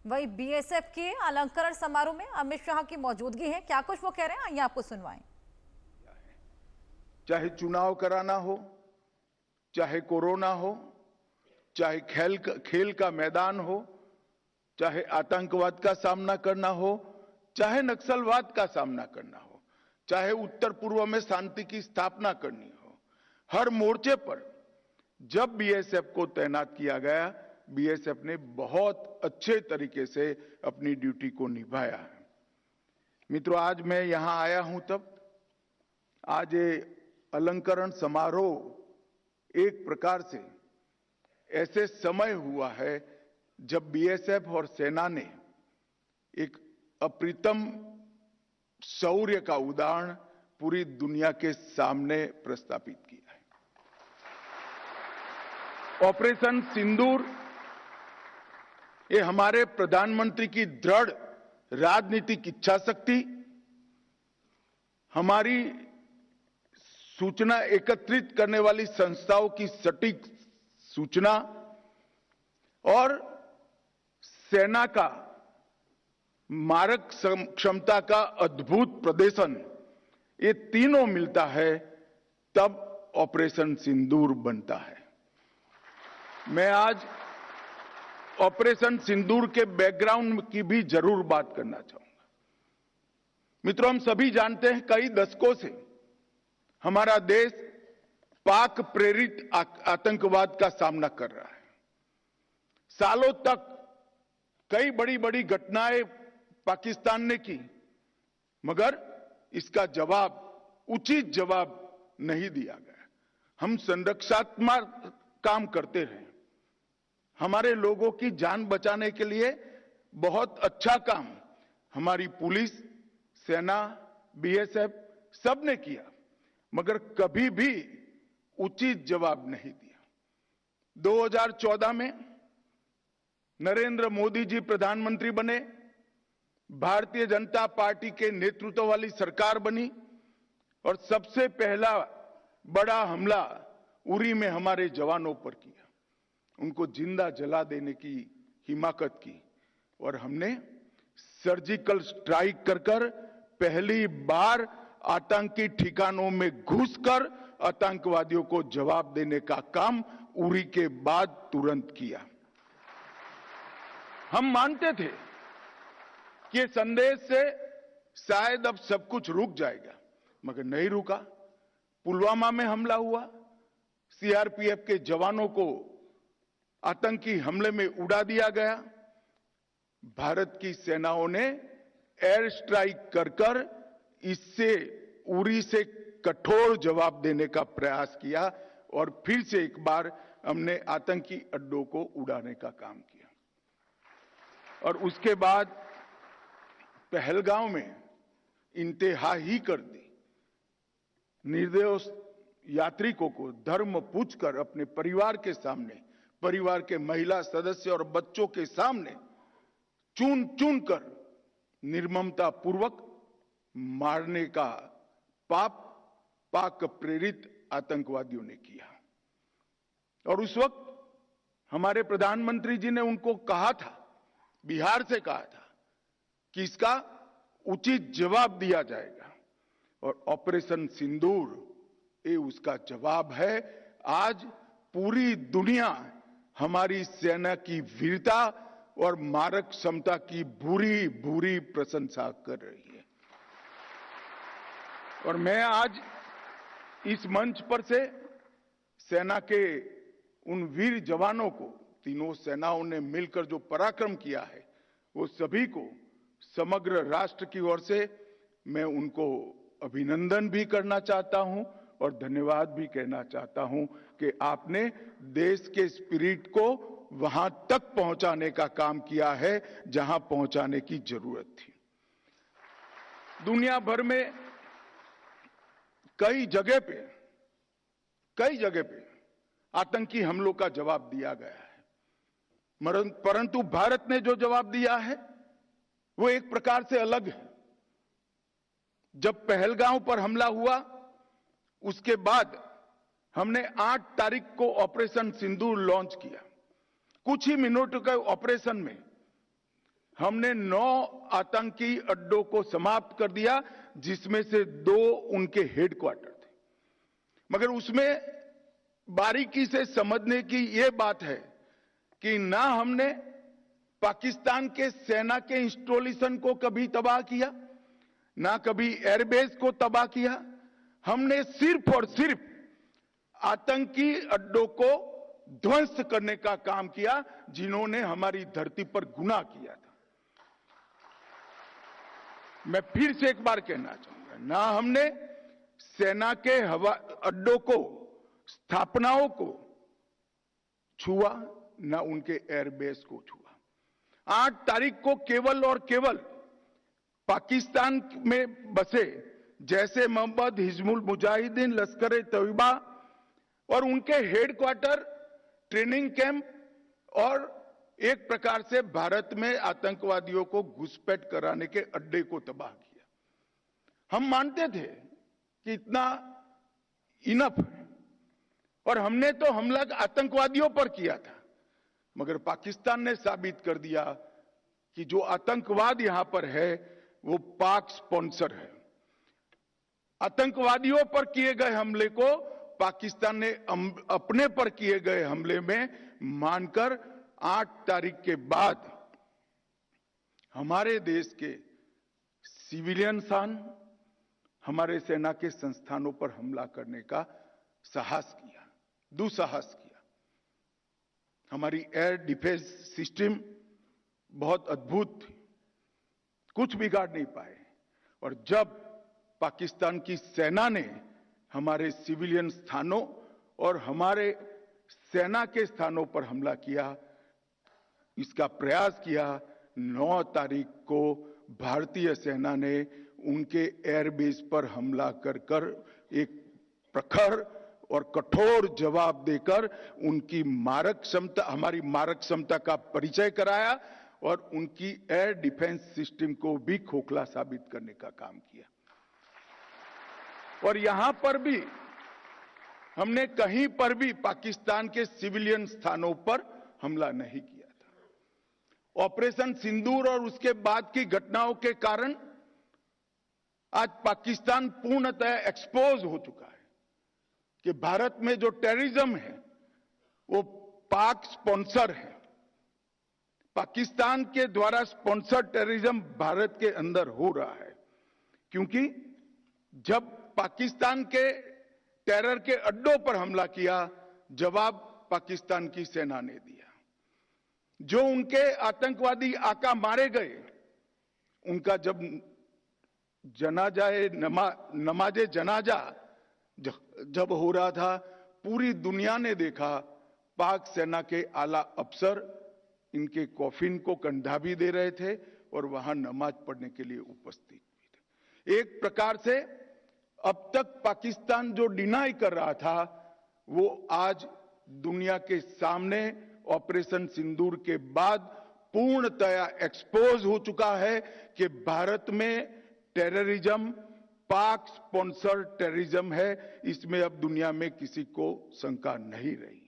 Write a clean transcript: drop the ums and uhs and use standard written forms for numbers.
वही बीएसएफ के अलंकरण समारोह में अमित शाह की मौजूदगी है, क्या कुछ वो कह रहे हैं आइए आपको सुनवाएं। चाहे चुनाव कराना हो, चाहे कोरोना हो, चाहे खेल का मैदान हो, चाहे आतंकवाद का सामना करना हो, चाहे नक्सलवाद का सामना करना हो, चाहे उत्तर पूर्व में शांति की स्थापना करनी हो, हर मोर्चे पर जब बीएसएफ को तैनात किया गया, बीएसएफ ने बहुत अच्छे तरीके से अपनी ड्यूटी को निभाया है। मित्रों, आज मैं यहां आया हूं तब आज ये अलंकरण समारोह एक प्रकार से ऐसे समय हुआ है जब बीएसएफ और सेना ने एक अप्रतिम शौर्य का उदाहरण पूरी दुनिया के सामने प्रस्थापित किया है। ऑपरेशन सिंदूर ये हमारे प्रधानमंत्री की दृढ़ राजनीतिक इच्छा शक्ति, हमारी सूचना एकत्रित करने वाली संस्थाओं की सटीक सूचना और सेना का मारक क्षमता का अद्भुत प्रदर्शन, ये तीनों मिलता है तब ऑपरेशन सिंदूर बनता है। मैं आज ऑपरेशन सिंदूर के बैकग्राउंड की भी जरूर बात करना चाहूंगा। मित्रों, हम सभी जानते हैं कई दशकों से हमारा देश पाक प्रेरित आतंकवाद का सामना कर रहा है। सालों तक कई बड़ी बड़ी घटनाएं पाकिस्तान ने की, मगर इसका जवाब, उचित जवाब नहीं दिया गया। हम संरक्षात्मक काम करते रहे, हमारे लोगों की जान बचाने के लिए बहुत अच्छा काम हमारी पुलिस, सेना, बीएसएफ सब ने किया, मगर कभी भी उचित जवाब नहीं दिया। 2014 में नरेंद्र मोदी जी प्रधानमंत्री बने, भारतीय जनता पार्टी के नेतृत्व वाली सरकार बनी और सबसे पहला बड़ा हमला उरी में हमारे जवानों पर किया, उनको जिंदा जला देने की हिमाकत की और हमने सर्जिकल स्ट्राइक कर पहली बार आतंकी ठिकानों में घुसकर आतंकवादियों को जवाब देने का काम उरी के बाद तुरंत किया। हम मानते थे कि ये संदेश से शायद अब सब कुछ रुक जाएगा, मगर नहीं रुका। पुलवामा में हमला हुआ, सीआरपीएफ के जवानों को आतंकी हमले में उड़ा दिया गया। भारत की सेनाओं ने एयर स्ट्राइक कर इससे उरी से कठोर जवाब देने का प्रयास किया और फिर से एक बार हमने आतंकी अड्डों को उड़ाने का काम किया। और उसके बाद पहलगांव में इंतहा ही कर दी। निर्दोष यात्रिकों को धर्म पूछकर अपने परिवार के सामने, परिवार के महिला सदस्य और बच्चों के सामने चुन चुन कर निर्ममता पूर्वक मारने का पाप पाक प्रेरित आतंकवादियों ने किया। और उस वक्त हमारे प्रधानमंत्री जी ने उनको कहा था, बिहार से कहा था कि इसका उचित जवाब दिया जाएगा और ऑपरेशन सिंदूर ये उसका जवाब है। आज पूरी दुनिया हमारी सेना की वीरता और मारक क्षमता की भूरी भूरी प्रशंसा कर रही है। और मैं आज इस मंच पर से सेना के उन वीर जवानों को, तीनों सेनाओं ने मिलकर जो पराक्रम किया है, वो सभी को समग्र राष्ट्र की ओर से मैं उनको अभिनंदन भी करना चाहता हूं और धन्यवाद भी कहना चाहता हूं कि आपने देश के स्पिरिट को वहां तक पहुंचाने का काम किया है जहां पहुंचाने की जरूरत थी। दुनिया भर में कई जगह पे आतंकी हमलों का जवाब दिया गया है, परंतु भारत ने जो जवाब दिया है वो एक प्रकार से अलग है। जब पहलगांव पर हमला हुआ, उसके बाद हमने 8 तारीख को ऑपरेशन सिंदूर लॉन्च किया। कुछ ही मिनटों के ऑपरेशन में हमने 9 आतंकी अड्डों को समाप्त कर दिया, जिसमें से 2 उनके हेडक्वार्टर थे। मगर उसमें बारीकी से समझने की यह बात है कि ना हमने पाकिस्तान के सेना के इंस्टॉलेशन को कभी तबाह किया, ना कभी एयरबेस को तबाह किया। हमने सिर्फ और सिर्फ आतंकी अड्डों को ध्वंस करने का काम किया, जिन्होंने हमारी धरती पर गुनाह किया था। मैं फिर से एक बार कहना चाहूंगा, ना हमने सेना के हवा अड्डों को, स्थापनाओं को छुआ, ना उनके एयरबेस को छुआ। 8 तारीख को केवल और केवल पाकिस्तान में बसे जैसे मोहम्मद, हिजबुल मुजाहिदीन, लश्कर ए तैयबा और उनके हेडक्वार्टर, ट्रेनिंग कैंप और एक प्रकार से भारत में आतंकवादियों को घुसपैठ कराने के अड्डे को तबाह किया। हम मानते थे कि इतना इनफ है और हमने तो हमला आतंकवादियों पर किया था, मगर पाकिस्तान ने साबित कर दिया कि जो आतंकवाद यहां पर है वो पाक स्पॉन्सर है। आतंकवादियों पर किए गए हमले को पाकिस्तान ने अपने पर किए गए हमले में मानकर 8 तारीख के बाद हमारे देश के सिविलियन स्थान, हमारे सेना के संस्थानों पर हमला करने का साहस किया, दुस्साहस किया। हमारी एयर डिफेंस सिस्टम बहुत अद्भुत थी, कुछ बिगाड़ नहीं पाए। और जब पाकिस्तान की सेना ने हमारे सिविलियन स्थानों और हमारे सेना के स्थानों पर हमला किया, इसका प्रयास किया, 9 तारीख को भारतीय सेना ने उनके एयरबेस पर हमला कर एक प्रखर और कठोर जवाब देकर उनकी मारक क्षमता, हमारी मारक क्षमता का परिचय कराया और उनकी एयर डिफेंस सिस्टम को भी खोखला साबित करने का काम किया। और यहां पर भी हमने कहीं पर भी पाकिस्तान के सिविलियन स्थानों पर हमला नहीं किया था। ऑपरेशन सिंदूर और उसके बाद की घटनाओं के कारण आज पाकिस्तान पूर्णतः एक्सपोज हो चुका है कि भारत में जो टेररिज्म है वो पाक स्पॉन्सर है। पाकिस्तान के द्वारा स्पॉन्सर्ड टेररिज्म भारत के अंदर हो रहा है, क्योंकि जब पाकिस्तान के टेरर के अड्डों पर हमला किया, जवाब पाकिस्तान की सेना ने दिया। जो उनके आतंकवादी आका मारे गए, उनका जब नमाजे जनाजा जब हो रहा था, पूरी दुनिया ने देखा, पाक सेना के आला अफसर इनके कॉफिन को कंधा भी दे रहे थे और वहां नमाज पढ़ने के लिए उपस्थित भी थे। एक प्रकार से अब तक पाकिस्तान जो डिनाई कर रहा था, वो आज दुनिया के सामने ऑपरेशन सिंदूर के बाद पूर्णतया एक्सपोज हो चुका है कि भारत में टेररिज्म पाक स्पॉन्सर्ड टेररिज्म है। इसमें अब दुनिया में किसी को शंका नहीं रही।